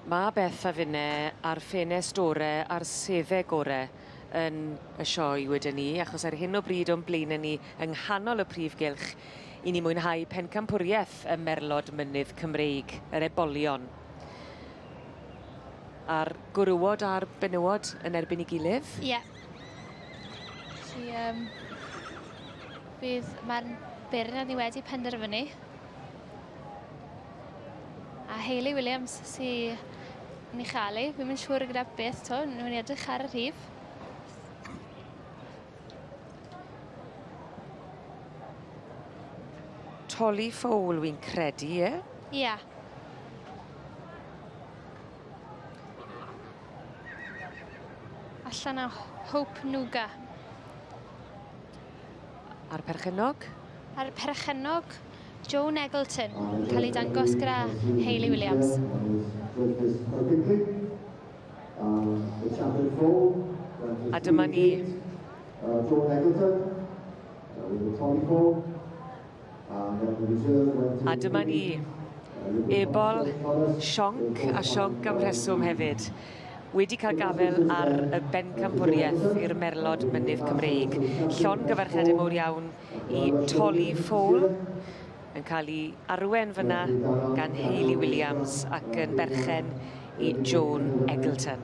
Mae Beth a finne ar ffenest ore a'r sefau gore yn y sioe wedyn ni, achos ar hyn o bryd o'n blaen ni yng nghanol y prif gylch i ni mwynhau pencampwriaeth y Merlod Mynydd Cymreig, yr Ebolion. A'r gwrywod a'r benywod yn erbyn ei gilydd? Ie. Bydd mae'n byrna ni wedi penderfynu. A Hayley Williams sy'n ei chael. Fi'n mynd siŵr gyda beth to, nhw'n mynd i edrych ar y rhif. Ponies Foal wy'n credu, ie? Ie. Allan o Hope Nuga. A'r perchennog? Ar y perchennog, Joan Eggleton, cael ei dangos gyda Hayley Williams. A dyma ni. A dyma ni. Ebol, sionc a sionc am rheswm hefyd. Wedi cael gafel ar y bencampwriaeth i'r Merlod Mynydd Cymreig. Llon gyfarchedd mowr iawn i Ponies Foal yn cael ei arwen fyna gan Hayley Williams ac yn berchen i Joan Eggleton.